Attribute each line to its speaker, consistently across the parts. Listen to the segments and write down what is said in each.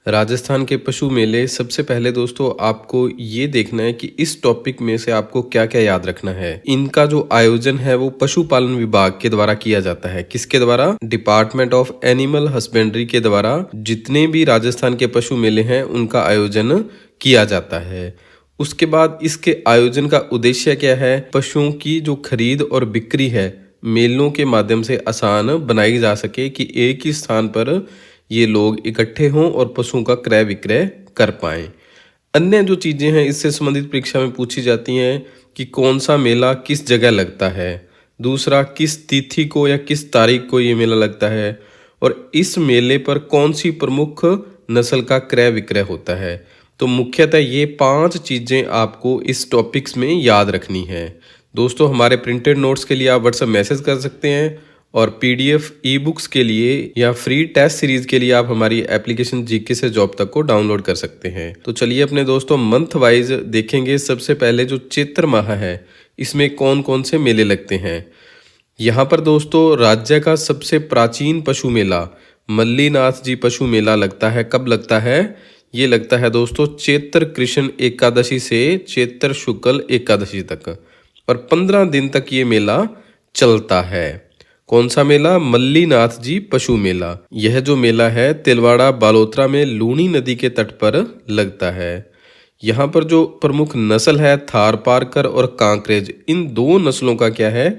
Speaker 1: राजस्थान के पशु मेले। सबसे पहले दोस्तों आपको ये देखना है कि इस टॉपिक में से आपको क्या क्या याद रखना है। इनका जो आयोजन है वो पशुपालन विभाग के द्वारा किया जाता है। किसके द्वारा? डिपार्टमेंट ऑफ एनिमल हस्बेंड्री के द्वारा जितने भी राजस्थान के पशु मेले हैं उनका आयोजन किया जाता है। उसके बाद इसके आयोजन का उद्देश्य क्या है? पशुओं की जो खरीद और बिक्री है मेलों के माध्यम से आसान बनाई जा सके कि एक ही स्थान पर ये लोग इकट्ठे हों और पशुओं का क्रय विक्रय कर पाएं। अन्य जो चीज़ें हैं इससे संबंधित परीक्षा में पूछी जाती हैं कि कौन सा मेला किस जगह लगता है, दूसरा किस तिथि को या किस तारीख को ये मेला लगता है, और इस मेले पर कौन सी प्रमुख नस्ल का क्रय विक्रय होता है। तो मुख्यतः ये 5 चीज़ें आपको इस टॉपिक्स में याद रखनी है। दोस्तों हमारे प्रिंटेड नोट्स के लिए आप व्हाट्सएप मैसेज कर सकते हैं और पीडीएफ ई बुक्स के लिए या फ्री टेस्ट सीरीज के लिए आप हमारी एप्लीकेशन जीके से जॉब तक को डाउनलोड कर सकते हैं। तो चलिए अपने दोस्तों मंथ वाइज देखेंगे। सबसे पहले जो चैत्र माह है इसमें कौन कौन से मेले लगते हैं। यहाँ पर दोस्तों राज्य का सबसे प्राचीन पशु मेला मल्लीनाथ जी पशु मेला लगता है। कब लगता है? ये लगता है दोस्तों चैत्र कृष्ण एकादशी से चैत्र शुक्ल एकादशी तक, और 15 दिन तक ये मेला चलता है। कौन सा मेला? मल्लीनाथ जी पशु मेला। यह जो मेला है तिलवाड़ा बालोतरा में लूनी नदी के तट पर लगता है। यहाँ पर जो प्रमुख नस्ल है थारपारकर और कांकरेज, इन 2 नस्लों का क्या है?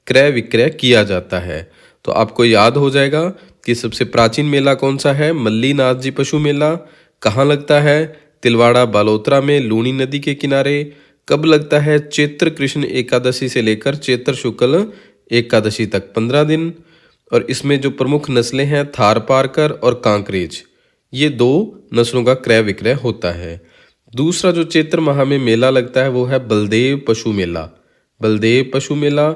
Speaker 1: क्रय विक्रय किया जाता है। तो आपको याद हो जाएगा कि सबसे प्राचीन मेला कौन सा है? मल्लीनाथ जी पशु मेला। कहाँ लगता है? तिलवाड़ा बालोतरा में लूनी नदी के किनारे। कब लगता है? चैत्र कृष्ण एकादशी से लेकर चैत्र शुक्ल एकादशी तक 15 दिन। और इसमें जो प्रमुख नस्लें हैं थारपारकर और कांकरेज, ये 2 नस्लों का क्रय विक्रय होता है। दूसरा जो चैत्र माह में मेला लगता है वो है बलदेव पशु मेला। बलदेव पशु मेला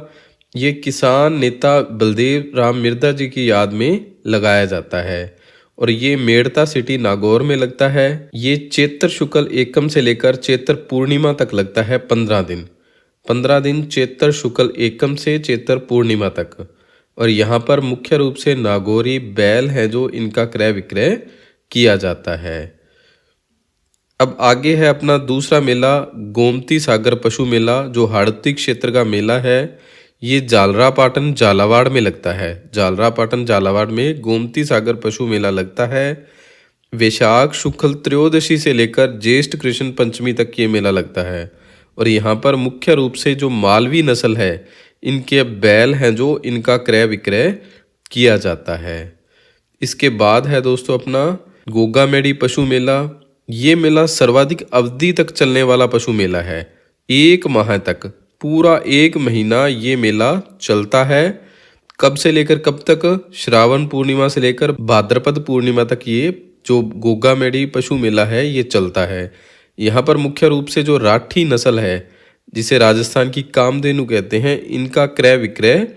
Speaker 1: ये किसान नेता बलदेव राम मिर्दा जी की याद में लगाया जाता है और ये मेड़ता सिटी नागौर में लगता है। ये चैत्र शुक्ल एकम से लेकर चैत्र पूर्णिमा तक लगता है 15 दिन। 15 दिन चैत्र शुक्ल एकम से चैत्र पूर्णिमा तक। और यहाँ पर मुख्य रूप से नागौरी बैल है जो इनका क्रय विक्रय किया जाता है। अब आगे है अपना दूसरा मेला गोमती सागर पशु मेला, जो हाड़ौती क्षेत्र का मेला है। ये जालरापाटन झालावाड़ में लगता है। जालरापाटन झालावाड़ में गोमती सागर पशु मेला लगता है। वैशाख शुक्ल त्रयोदशी से लेकर ज्येष्ठ कृष्ण पंचमी तक ये मेला लगता है। और यहाँ पर मुख्य रूप से जो मालवी नस्ल है इनके बैल हैं जो इनका क्रय विक्रय किया जाता है। इसके बाद है दोस्तों अपना गोगामेडी पशु मेला। ये मेला सर्वाधिक अवधि तक चलने वाला पशु मेला है। 1 माह तक, पूरा 1 महीना ये मेला चलता है। कब से लेकर कब तक? श्रावण पूर्णिमा से लेकर भाद्रपद पूर्णिमा तक ये जो गोगामेडी पशु मेला है ये चलता है। यहाँ पर मुख्य रूप से जो राठी नस्ल है जिसे राजस्थान की कामधेनु कहते हैं, इनका क्रय विक्रय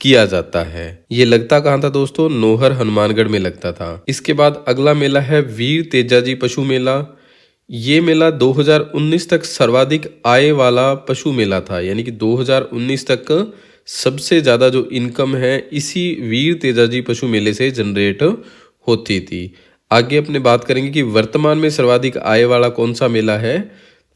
Speaker 1: किया जाता है। ये लगता कहाँ था दोस्तों? नोहर हनुमानगढ़ में लगता था। इसके बाद अगला मेला है वीर तेजाजी पशु मेला। ये मेला 2019 तक सर्वाधिक आय वाला पशु मेला था, यानी कि 2019 तक सबसे ज़्यादा जो इनकम है इसी वीर तेजाजी पशु मेले से जनरेट होती थी। आगे अपने बात करेंगे कि वर्तमान में सर्वाधिक आय वाला कौन सा मेला है।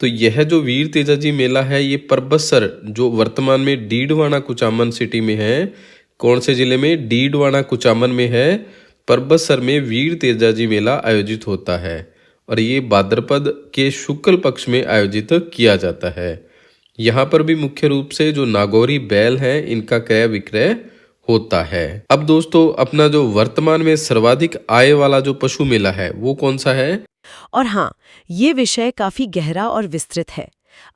Speaker 1: तो यह जो वीर तेजाजी मेला है ये परबतसर, जो वर्तमान में डीडवाना कुचामन सिटी में है, कौन से जिले में? डीडवाना कुचामन में है। परबतसर में वीर तेजाजी मेला आयोजित होता है और ये भाद्रपद के शुक्ल पक्ष में आयोजित किया जाता है। यहाँ पर भी मुख्य रूप से जो नागौरी बैल हैं इनका क्रय विक्रय होता है। अब दोस्तों अपना जो वर्तमान में सर्वाधिक आय वाला जो पशु मेला है वो कौन सा है?
Speaker 2: और हाँ, ये विषय काफी गहरा और विस्तृत है।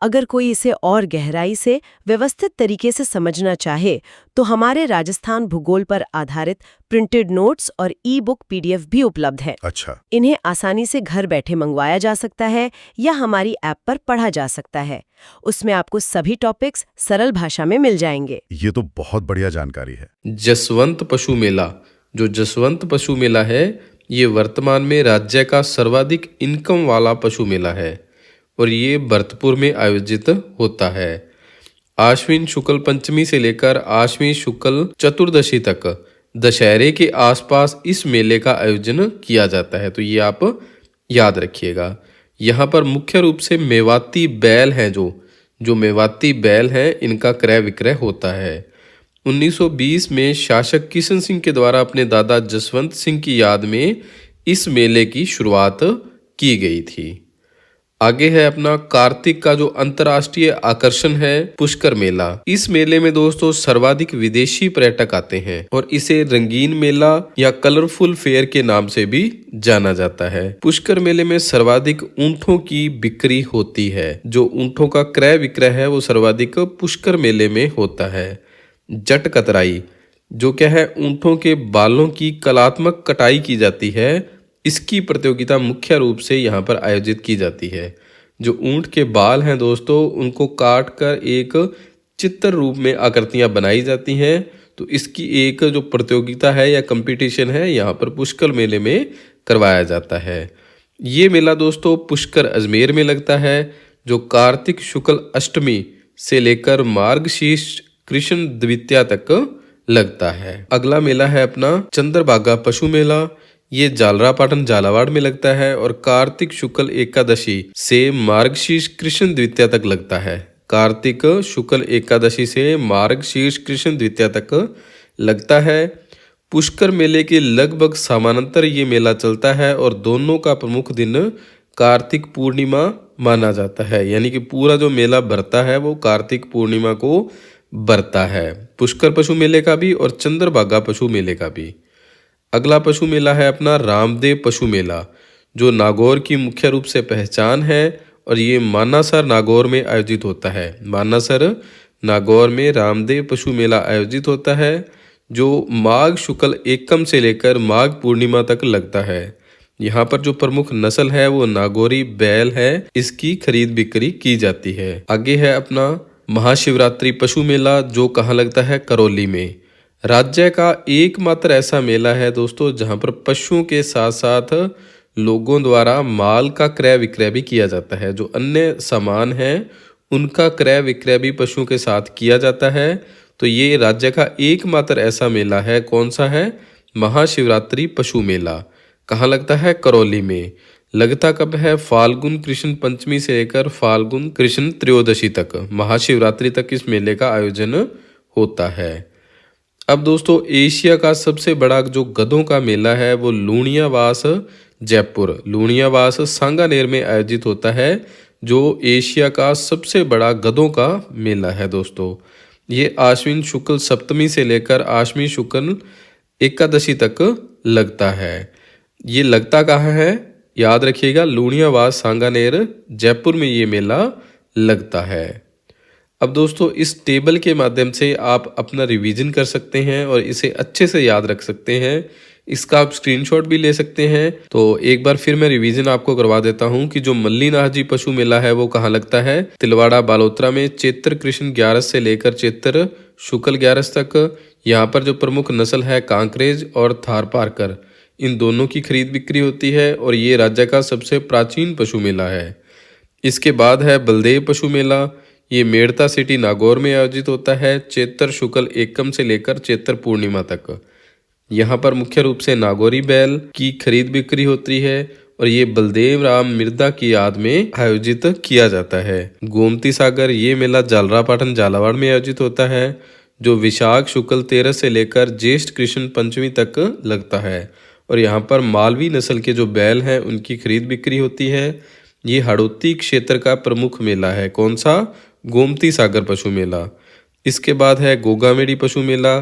Speaker 2: अगर कोई इसे और गहराई से व्यवस्थित तरीके से समझना चाहे तो हमारे राजस्थान भूगोल पर आधारित प्रिंटेड नोट्स और ई बुक पीडीएफ भी उपलब्ध है।
Speaker 3: अच्छा।
Speaker 2: इन्हें आसानी से घर बैठे मंगवाया जा सकता है या हमारी ऐप पर पढ़ा जा सकता है। उसमें आपको सभी टॉपिक्स सरल भाषा में मिल जाएंगे।
Speaker 3: ये तो बहुत बढ़िया जानकारी है।
Speaker 1: जसवंत पशु मेला, जो जसवंत पशु मेला है ये वर्तमान में राज्य का सर्वाधिक इनकम वाला पशु मेला है और ये भरतपुर में आयोजित होता है। आश्विन शुक्ल पंचमी से लेकर आश्विन शुक्ल चतुर्दशी तक दशहरे के आसपास इस मेले का आयोजन किया जाता है। तो ये आप याद रखिएगा। यहाँ पर मुख्य रूप से मेवाती बैल हैं, जो मेवाती बैल हैं इनका क्रय विक्रय होता है। 1920 में शासक किशन सिंह के द्वारा अपने दादा जसवंत सिंह की याद में इस मेले की शुरुआत की गई थी। आगे है अपना कार्तिक का जो अंतर्राष्ट्रीय आकर्षण है पुष्कर मेला। इस मेले में दोस्तों सर्वाधिक विदेशी पर्यटक आते हैं और इसे रंगीन मेला या कलरफुल फेयर के नाम से भी जाना जाता है। पुष्कर मेले में सर्वाधिक ऊंटों की बिक्री होती है। जो ऊंटों का क्रय विक्रय है वो सर्वाधिक पुष्कर मेले में होता है। जट कतराई जो क्या है, ऊंटों के बालों की कलात्मक कटाई की जाती है। इसकी प्रतियोगिता मुख्य रूप से यहाँ पर आयोजित की जाती है। जो ऊंट के बाल हैं दोस्तों उनको काट कर एक चित्र रूप में आकृतियां बनाई जाती हैं। तो इसकी एक जो प्रतियोगिता है या कंपटीशन है यहाँ पर पुष्कर मेले में करवाया जाता है। ये मेला दोस्तों पुष्कर अजमेर में लगता है, जो कार्तिक शुक्ल अष्टमी से लेकर मार्गशीर्ष कृष्ण द्वितीया तक लगता है। अगला मेला है अपना चंद्रभागा पशु मेला। ये जालरापाटन झालावाड़ में लगता है और कार्तिक शुक्ल एकादशी से मार्गशीर्ष कृष्ण द्वितीया तक लगता है। कार्तिक शुक्ल एकादशी से मार्गशीर्ष कृष्ण द्वितीया तक लगता है। पुष्कर मेले के लगभग समानांतर ये मेला चलता है और दोनों का प्रमुख दिन कार्तिक पूर्णिमा माना जाता है। यानी कि पूरा जो मेला भरता है वो कार्तिक पूर्णिमा को भरता है, पुष्कर पशु मेले का भी और चंद्रभागा पशु मेले का भी। अगला पशु मेला है अपना रामदेव पशु मेला, जो नागौर की मुख्य रूप से पहचान है और ये मानासर नागौर में आयोजित होता है। मानासर नागौर में रामदेव पशु मेला आयोजित होता है, जो माघ शुक्ल एकम से लेकर माघ पूर्णिमा तक लगता है। यहाँ पर जो प्रमुख नस्ल है वो नागौरी बैल है, इसकी खरीद बिक्री की जाती है। आगे है अपना महाशिवरात्रि पशु मेला, जो कहाँ लगता है, करौली में। राज्य का एकमात्र ऐसा मेला है दोस्तों जहां पर पशुओं के साथ साथ लोगों द्वारा माल का क्रय विक्रय भी किया जाता है। जो अन्य सामान हैं उनका क्रय विक्रय भी पशुओं के साथ किया जाता है। तो ये राज्य का एकमात्र ऐसा मेला है। कौन सा है? महाशिवरात्रि पशु मेला। कहाँ लगता है? करौली में। लगता कब है? फाल्गुन कृष्ण पंचमी से लेकर फाल्गुन कृष्ण त्रयोदशी तक, महाशिवरात्रि तक इस मेले का आयोजन होता है। अब दोस्तों एशिया का सबसे बड़ा जो गधों का मेला है वो लूणियावास जयपुर, लूणियावास सांगानेर में आयोजित होता है, जो एशिया का सबसे बड़ा गधों का मेला है दोस्तों। ये आश्विन शुक्ल सप्तमी से लेकर आश्विन शुक्ल एकादशी तक लगता है। ये लगता कहाँ है? याद रखिएगा, लूणियावास सांगानेर जयपुर में ये मेला लगता है। अब दोस्तों इस टेबल के माध्यम से आप अपना रिवीजन कर सकते हैं और इसे अच्छे से याद रख सकते हैं। इसका आप स्क्रीनशॉट भी ले सकते हैं। तो एक बार फिर मैं रिवीजन आपको करवा देता हूं कि जो मल्लीनाथ जी पशु मेला है वो कहाँ लगता है? तिलवाड़ा बालोतरा में चैत्र कृष्ण 11 से लेकर चैत्र शुक्ल 11 तक। यहाँ पर जो प्रमुख नस्ल है कांकरेज और थारपारकर, इन दोनों की खरीद बिक्री होती है और ये राज्य का सबसे प्राचीन पशु मेला है। इसके बाद है बलदेव पशु मेला। ये मेड़ता सिटी नागौर में आयोजित होता है, चैत्र शुक्ल एकम से लेकर चैत्र पूर्णिमा तक। यहाँ पर मुख्य रूप से नागौरी बैल की खरीद बिक्री होती है और ये बलदेव राम मिर्दा की याद में आयोजित किया जाता है। गोमती सागर, ये मेला जालरापाटन झालावाड़ में आयोजित होता है, जो विशाख शुक्ल 13 से लेकर ज्येष्ठ कृष्ण पंचमी तक लगता है और यहाँ पर मालवी नस्ल के जो बैल हैं उनकी खरीद बिक्री होती है। ये हड़ौती क्षेत्र का प्रमुख मेला है। कौन सा? गोमती सागर पशु मेला। इसके बाद है गोगामेड़ी पशु मेला।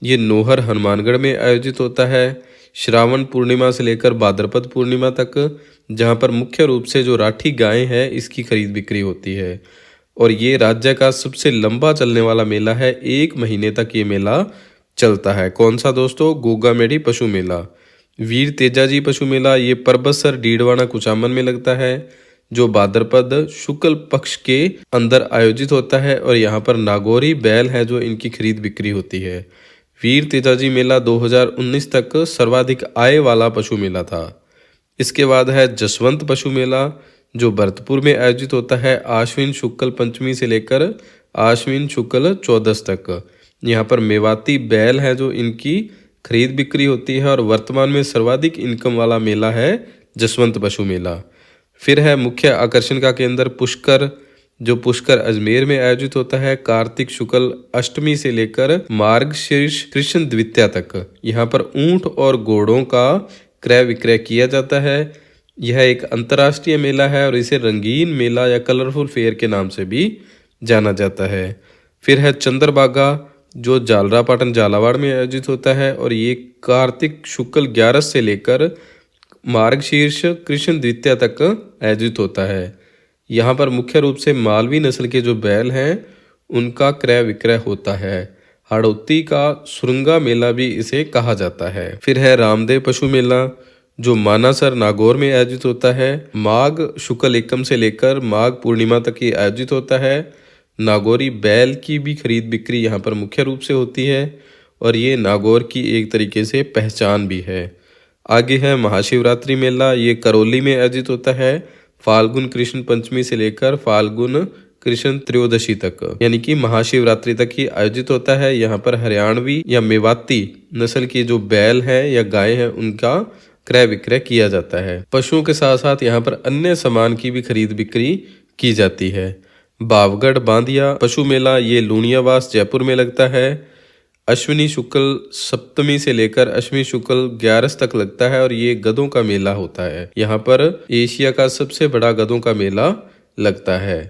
Speaker 1: ये नोहर हनुमानगढ़ में आयोजित होता है, श्रावण पूर्णिमा से लेकर भाद्रपद पूर्णिमा तक, जहां पर मुख्य रूप से जो राठी गायें हैं इसकी खरीद बिक्री होती है और ये राज्य का सबसे लंबा चलने वाला मेला है। 1 महीने तक ये मेला चलता है। कौन सा दोस्तों? गोगामेड़ी पशु मेला। वीर तेजाजी पशु मेला, ये परबतसर डीडवाना कुचामन में लगता है, जो भाद्रपद शुक्ल पक्ष के अंदर आयोजित होता है और यहाँ पर नागौरी बैल है जो इनकी खरीद बिक्री होती है। वीर तेजाजी मेला 2019 तक सर्वाधिक आय वाला पशु मेला था। इसके बाद है जसवंत पशु मेला, जो भरतपुर में आयोजित होता है, आश्विन शुक्ल पंचमी से लेकर आश्विन शुक्ल 14 तक। यहाँ पर मेवाती बैल है जो इनकी खरीद बिक्री होती है और वर्तमान में सर्वाधिक इनकम वाला मेला है जसवंत पशु मेला। फिर है मुख्य आकर्षण का केंद्र पुष्कर, जो पुष्कर अजमेर में आयोजित होता है कार्तिक शुक्ल अष्टमी से लेकर मार्गशीर्ष कृष्ण द्वितीया तक। यहाँ पर ऊंट और घोड़ों का क्रय विक्रय किया जाता है। यह एक अंतर्राष्ट्रीय मेला है और इसे रंगीन मेला या कलरफुल फेयर के नाम से भी जाना जाता है। फिर है चंद्रभागा, जो झालरापाटन झालावाड़ में आयोजित होता है और ये कार्तिक शुक्ल 11 से लेकर मार्गशीर्ष कृष्ण द्वितीया तक आयोजित होता है। यहाँ पर मुख्य रूप से मालवी नस्ल के जो बैल हैं उनका क्रय विक्रय होता है। हाड़ौती का सुरंगा मेला भी इसे कहा जाता है। फिर है रामदेव पशु मेला, जो मानासर नागौर में आयोजित होता है। माघ शुक्ल एकम से लेकर माघ पूर्णिमा तक ये आयोजित होता है। नागौरी बैल की भी खरीद बिक्री यहाँ पर मुख्य रूप से होती है और ये नागौर की एक तरीके से पहचान भी है। आगे है महाशिवरात्रि मेला, ये करौली में आयोजित होता है फाल्गुन कृष्ण पंचमी से लेकर फाल्गुन कृष्ण त्रयोदशी तक, यानी कि महाशिवरात्रि तक ही आयोजित होता है। यहाँ पर हरियाणवी या मेवाती नस्ल की जो बैल है या गाय है उनका क्रय विक्रय किया जाता है। पशुओं के साथ साथ यहाँ पर अन्य सामान की भी खरीद बिक्री की जाती है। बावगढ़ बांदिया पशु मेला, ये लूणियावास जयपुर में लगता है। अश्विनी शुक्ल सप्तमी से लेकर अश्विनी शुक्ल 11 तक लगता है और ये गधों का मेला होता है। यहाँ पर एशिया का सबसे बड़ा गधों का मेला लगता है।